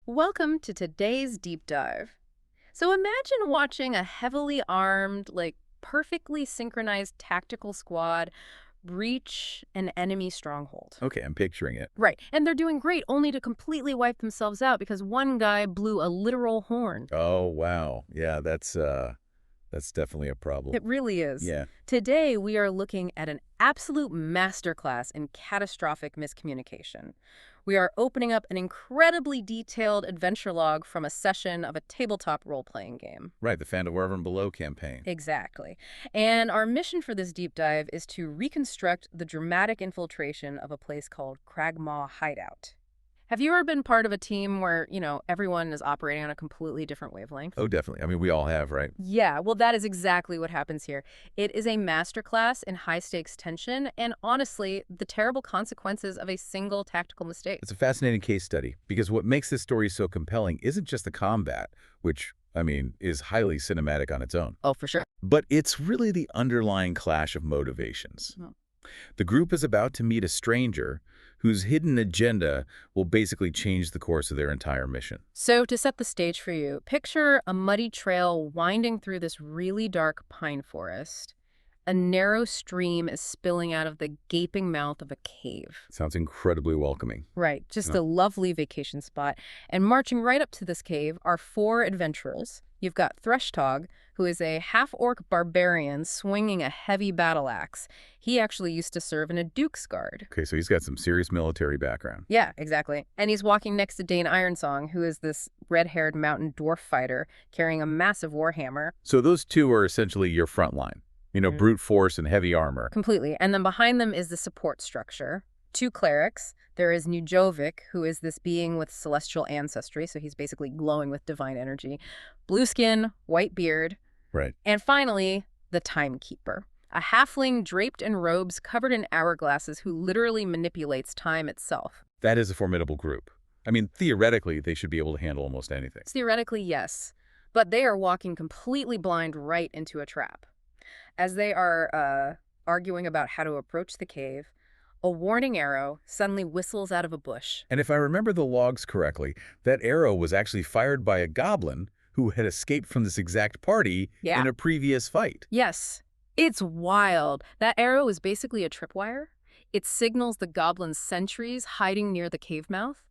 Welcome to today's deep dive. So imagine watching a heavily armed, perfectly synchronized tactical squad breach an enemy stronghold. Okay, I'm picturing it. Right. And they're doing great only to completely wipe themselves out because one guy blew a literal horn. Oh, wow. Yeah, that's definitely a problem. It really is. Yeah. Today, we are looking at an absolute masterclass in catastrophic miscommunication. We are opening up an incredibly detailed adventure log from a session of a tabletop role-playing game. Right, the Phandelver and Below campaign. Exactly. And our mission for this deep dive is to reconstruct the dramatic infiltration of a place called Cragmaw Hideout. Have you ever been part of a team where, everyone is operating on a completely different wavelength? Oh, definitely. I mean, we all have, right? Yeah, well, that is exactly what happens here. It is a masterclass in high-stakes tension and, honestly, the terrible consequences of a single tactical mistake. It's a fascinating case study because what makes this story so compelling isn't just the combat, which, I mean, is highly cinematic on its own, Oh, for sure. but it's really the underlying clash of motivations. Oh. The group is about to meet a stranger whose hidden agenda will basically change the course of their entire mission. So, to set the stage for you, picture a muddy trail winding through this really dark pine forest. A narrow stream is spilling out of the gaping mouth of a cave. Sounds incredibly welcoming. Right, just Yeah. a lovely vacation spot. And marching right up to this cave are four adventurers. You've got Threshtog, who is a half-orc barbarian swinging a heavy battle axe. He actually used to serve in a duke's guard. Okay, so he's got some serious military background. Yeah, exactly. And he's walking next to Dane Ironsong, who is this red-haired mountain dwarf fighter carrying a massive warhammer. So those two are essentially your front line. Mhm. Brute force and heavy armor. Completely. And then behind them is the support structure. Two clerics. There is Nujovic, who is this being with celestial ancestry, so he's basically glowing with divine energy. Blue skin, white beard. Right. And finally, the Timekeeper. A halfling draped in robes covered in hourglasses who literally manipulates time itself. That is a formidable group. I mean, theoretically, they should be able to handle almost anything. Theoretically, yes. But they are walking completely blind right into a trap. As they are arguing about how to approach the cave, a warning arrow suddenly whistles out of a bush. And if I remember the logs correctly, that arrow was actually fired by a goblin who had escaped from this exact party Yeah. in a previous fight. Yes, it's wild. That arrow is basically a tripwire. It signals the goblin's sentries hiding near the cave mouth.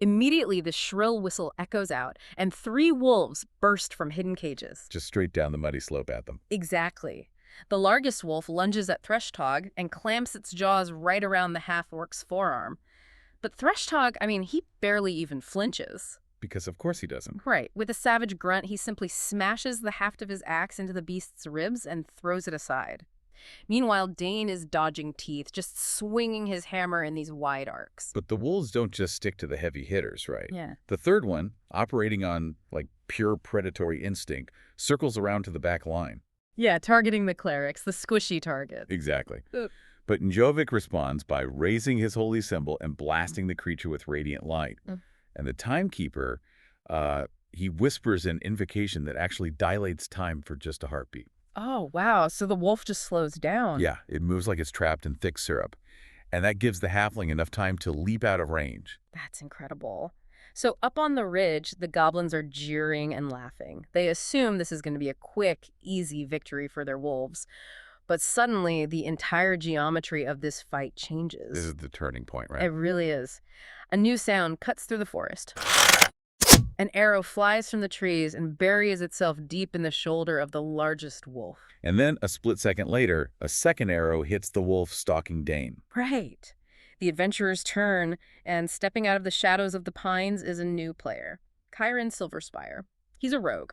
Immediately, the shrill whistle echoes out, and three wolves burst from hidden cages. Just straight down the muddy slope at them. Exactly. The largest wolf lunges at Threshtog and clamps its jaws right around the half-orc's forearm. But Threshtog, he barely even flinches. Because of course he doesn't. Right. With a savage grunt, he simply smashes the haft of his axe into the beast's ribs and throws it aside. Meanwhile, Dane is dodging teeth, just swinging his hammer in these wide arcs. But the wolves don't just stick to the heavy hitters, right? Yeah. The third one, operating on, pure predatory instinct, circles around to the back line. Yeah, targeting the clerics, the squishy target. Exactly. Ugh. But Njovic responds by raising his holy symbol and blasting the creature with radiant light. And the Timekeeper, he whispers an invocation that actually dilates time for just a heartbeat. Oh, wow. So the wolf just slows down. Yeah, it moves like it's trapped in thick syrup. And that gives the halfling enough time to leap out of range. That's incredible. So up on the ridge, the goblins are jeering and laughing. They assume this is going to be a quick, easy victory for their wolves. But suddenly, the entire geometry of this fight changes. This is the turning point, right? It really is. A new sound cuts through the forest. An arrow flies from the trees and buries itself deep in the shoulder of the largest wolf. And then, a split second later, a second arrow hits the wolf stalking Dane. Right. The adventurers turn, and stepping out of the shadows of the pines is a new player, Chiron Silverspire. He's a rogue.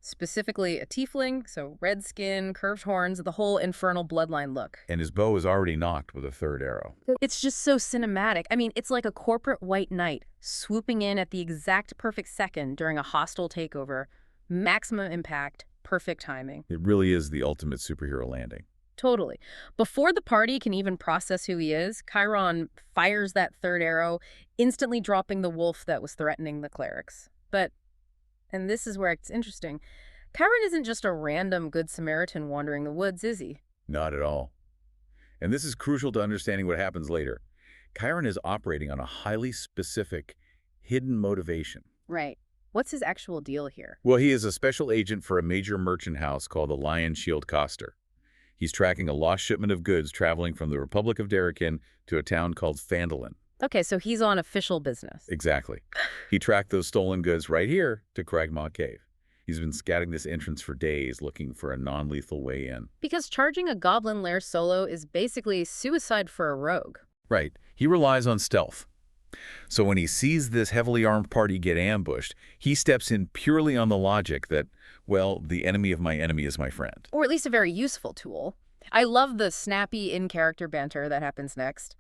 Specifically a tiefling, so red skin, curved horns, the whole infernal bloodline look. And his bow is already knocked with a third arrow. It's just so cinematic. It's like a corporate white knight swooping in at the exact perfect second during a hostile takeover. Maximum impact, perfect timing. It really is the ultimate superhero landing. Totally. Before the party can even process who he is, Chiron fires that third arrow, instantly dropping the wolf that was threatening the clerics. But, and this is where it's interesting, Chiron isn't just a random Good Samaritan wandering the woods, is he? Not at all. And this is crucial to understanding what happens later. Chiron is operating on a highly specific, hidden motivation. Right. What's his actual deal here? Well, he is a special agent for a major merchant house called the Lion Shield Coster. He's tracking a lost shipment of goods traveling from the Republic of Darrikin to a town called Phandelver. Okay, so he's on official business. Exactly. He tracked those stolen goods right here to Cragmaw Cave. He's been scouting this entrance for days, looking for a non-lethal way in. Because charging a goblin lair solo is basically suicide for a rogue. Right. He relies on stealth. So when he sees this heavily armed party get ambushed, he steps in purely on the logic that, well, the enemy of my enemy is my friend. Or at least a very useful tool. I love the snappy in-character banter that happens next.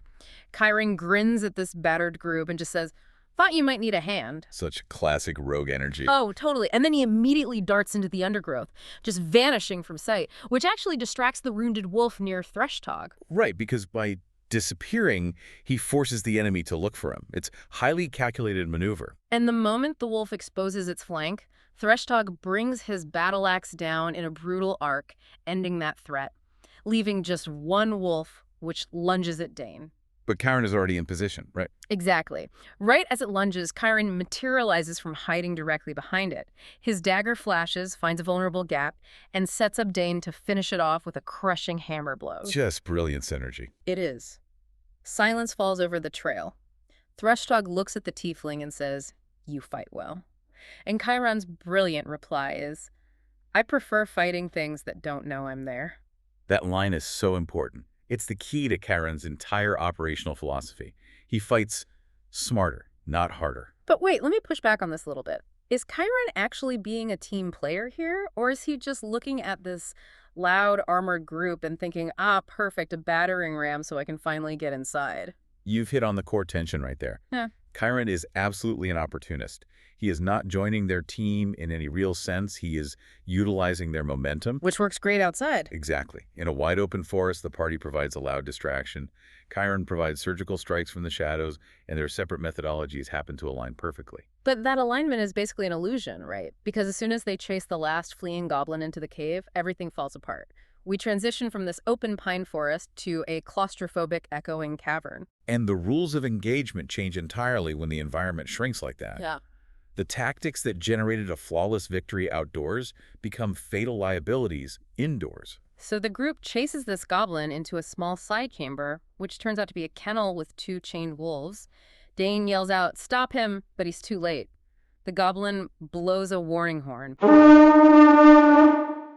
Chiron grins at this battered group and just says, "Thought you might need a hand." Such classic rogue energy. Oh, totally. And then he immediately darts into the undergrowth, just vanishing from sight, which actually distracts the wounded wolf near Threshtog. Right, because by disappearing, he forces the enemy to look for him. It's highly calculated maneuver. And the moment the wolf exposes its flank, Threshtog brings his battle axe down in a brutal arc, ending that threat, leaving just one wolf, which lunges at Dane. But Chiron is already in position, right? Exactly. Right as it lunges, Chiron materializes from hiding directly behind it. His dagger flashes, finds a vulnerable gap, and sets up Dane to finish it off with a crushing hammer blow. Just brilliant synergy. It is. Silence falls over the trail. Threshtog looks at the tiefling and says, "You fight well." And Chiron's brilliant reply is, "I prefer fighting things that don't know I'm there." That line is so important. It's the key to Chiron's entire operational philosophy. He fights smarter, not harder. But wait, let me push back on this a little bit. Is Chiron actually being a team player here? Or is he just looking at this loud armored group and thinking, perfect, a battering ram so I can finally get inside? You've hit on the core tension right there. Yeah. Chiron is absolutely an opportunist. He is not joining their team in any real sense. He is utilizing their momentum. Which works great outside. Exactly. In a wide open forest, the party provides a loud distraction. Chiron provides surgical strikes from the shadows, and their separate methodologies happen to align perfectly. But that alignment is basically an illusion, right? Because as soon as they chase the last fleeing goblin into the cave, everything falls apart. We transition from this open pine forest to a claustrophobic, echoing cavern. And the rules of engagement change entirely when the environment shrinks like that. Yeah. The tactics that generated a flawless victory outdoors become fatal liabilities indoors. So the group chases this goblin into a small side chamber, which turns out to be a kennel with 2 chained wolves. Dane yells out, "Stop him," but he's too late. The goblin blows a warning horn.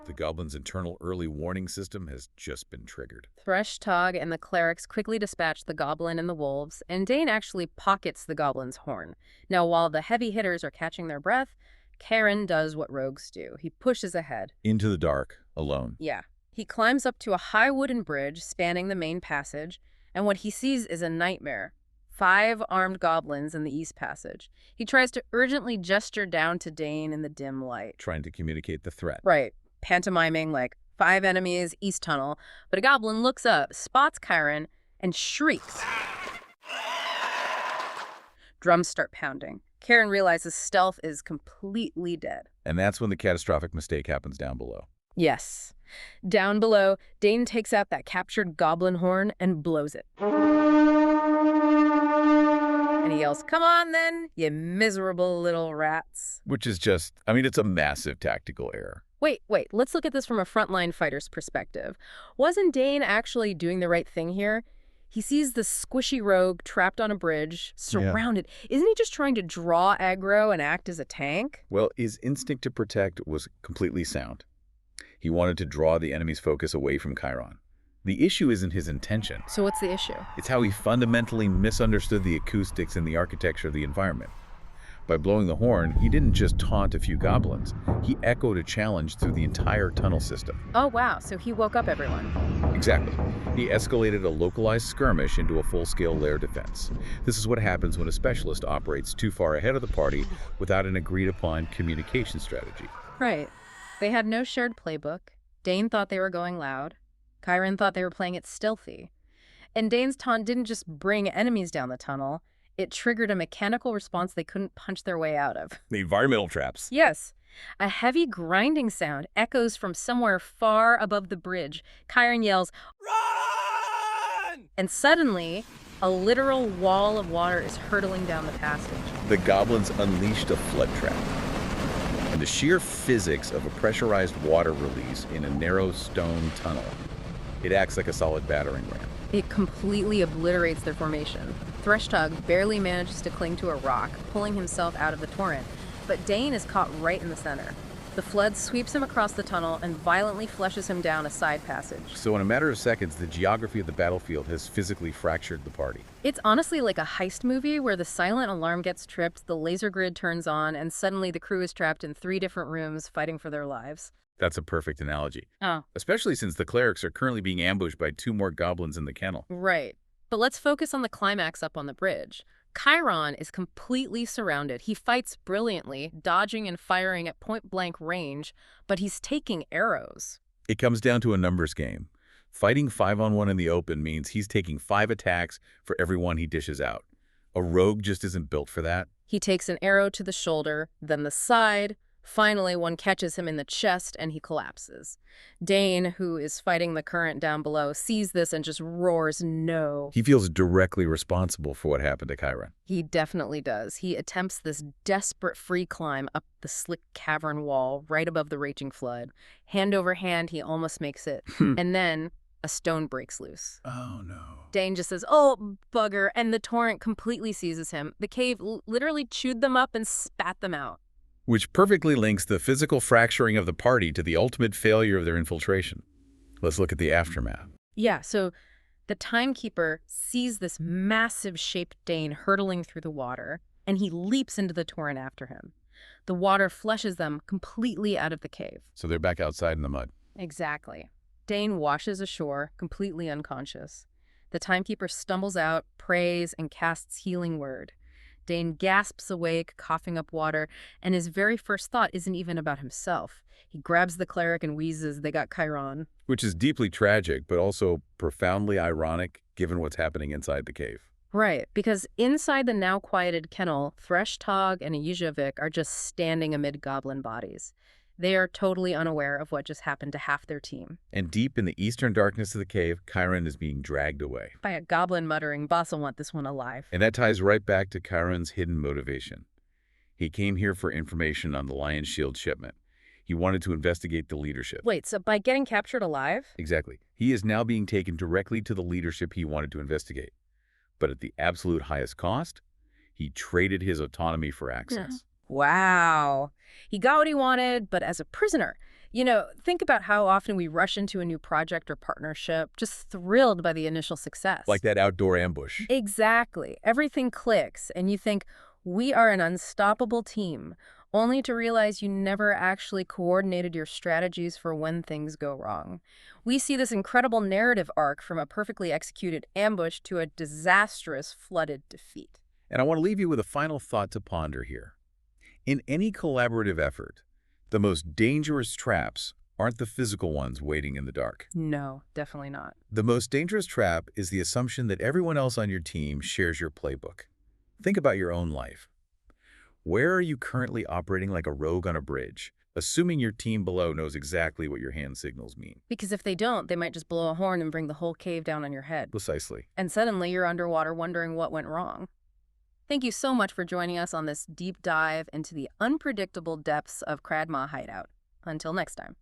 The goblin's internal early warning system has just been triggered. Threshtog and the clerics quickly dispatch the goblin and the wolves, and Dane actually pockets the goblin's horn. Now, while the heavy hitters are catching their breath, Chiron does what rogues do. He pushes ahead. Into the dark, alone. Yeah. He climbs up to a high wooden bridge spanning the main passage, and what he sees is a nightmare. 5 armed goblins in the East Passage. He tries to urgently gesture down to Dane in the dim light. Trying to communicate the threat. Right. Pantomiming like 5 enemies, East Tunnel. But a goblin looks up, spots Chiron, and shrieks. Drums start pounding. Chiron realizes stealth is completely dead. And that's when the catastrophic mistake happens down below. Yes. Down below, Dane takes out that captured goblin horn and blows it. And he yells, "Come on then, you miserable little rats." Which is just, I mean, it's a massive tactical error. Wait, let's look at this from a frontline fighter's perspective. Wasn't Dane actually doing the right thing here? He sees the squishy rogue trapped on a bridge, surrounded. Yeah. Isn't he just trying to draw aggro and act as a tank? Well, his instinct to protect was completely sound. He wanted to draw the enemy's focus away from Chiron. The issue isn't his intention. So what's the issue? It's how he fundamentally misunderstood the acoustics and the architecture of the environment. By blowing the horn, he didn't just taunt a few goblins. He echoed a challenge through the entire tunnel system. Oh, wow. So he woke up everyone. Exactly. He escalated a localized skirmish into a full-scale lair defense. This is what happens when a specialist operates too far ahead of the party without an agreed-upon communication strategy. Right. They had no shared playbook. Dane thought they were going loud. Chiron thought they were playing it stealthy. And Dane's taunt didn't just bring enemies down the tunnel. It triggered a mechanical response they couldn't punch their way out of. The environmental traps. Yes. A heavy grinding sound echoes from somewhere far above the bridge. Chiron yells, "Run!" And suddenly, a literal wall of water is hurtling down the passage. The goblins unleashed a flood trap, and the sheer physics of a pressurized water release in a narrow stone tunnel, it acts like a solid battering ram. It completely obliterates their formation. Threshtug barely manages to cling to a rock, pulling himself out of the torrent, but Dane is caught right in the center. The flood sweeps him across the tunnel and violently flushes him down a side passage. So in a matter of seconds, the geography of the battlefield has physically fractured the party. It's honestly like a heist movie where the silent alarm gets tripped, the laser grid turns on, and suddenly the crew is trapped in 3 different rooms fighting for their lives. That's a perfect analogy. Oh, Especially since the clerics are currently being ambushed by 2 more goblins in the kennel. right. But let's focus on the climax up on the bridge. Chiron is completely surrounded. He fights brilliantly, dodging and firing at point-blank range, but he's taking arrows. It comes down to a numbers game. Fighting 5-on-1 in the open means he's taking 5 attacks for every one he dishes out. A rogue just isn't built for that. He takes an arrow to the shoulder, then the side. Finally, one catches him in the chest and he collapses. Dane, who is fighting the current down below, sees this and just roars no. He feels directly responsible for what happened to Chiron. He definitely does. He attempts this desperate free climb up the slick cavern wall right above the raging flood. Hand over hand, he almost makes it. And then a stone breaks loose. Oh, no. Dane just says, "Oh, bugger," and the torrent completely seizes him. The cave literally chewed them up and spat them out. Which perfectly links the physical fracturing of the party to the ultimate failure of their infiltration. Let's look at the aftermath. Yeah, so the timekeeper sees this massive shaped Dane hurtling through the water, and he leaps into the torrent after him. The water flushes them completely out of the cave. So they're back outside in the mud. Exactly. Dane washes ashore, completely unconscious. The timekeeper stumbles out, prays, and casts healing word. Dane gasps awake, coughing up water, and his very first thought isn't even about himself. He grabs the cleric and wheezes, "They got Chiron." Which is deeply tragic, but also profoundly ironic, given what's happening inside the cave. Right, because inside the now quieted kennel, Threshtug and Yuzhavik are just standing amid goblin bodies. They are totally unaware of what just happened to half their team. And deep in the eastern darkness of the cave, Chiron is being dragged away. By a goblin muttering, "Boss will want this one alive." And that ties right back to Chiron's hidden motivation. He came here for information on the Lion's Shield shipment. He wanted to investigate the leadership. Wait, so by getting captured alive? Exactly. He is now being taken directly to the leadership he wanted to investigate. But at the absolute highest cost, he traded his autonomy for access. Wow. He got what he wanted, but as a prisoner. You know, think about how often we rush into a new project or partnership, just thrilled by the initial success. Like that outdoor ambush. Exactly. Everything clicks, and you think, we are an unstoppable team, only to realize you never actually coordinated your strategies for when things go wrong. We see this incredible narrative arc from a perfectly executed ambush to a disastrous, flooded defeat. And I want to leave you with a final thought to ponder here. In any collaborative effort, the most dangerous traps aren't the physical ones waiting in the dark. No, definitely not. The most dangerous trap is the assumption that everyone else on your team shares your playbook. Think about your own life. Where are you currently operating like a rogue on a bridge, assuming your team below knows exactly what your hand signals mean? Because if they don't, they might just blow a horn and bring the whole cave down on your head. Precisely. And suddenly you're underwater wondering what went wrong. Thank you so much for joining us on this deep dive into the unpredictable depths of Cradma Hideout. Until next time.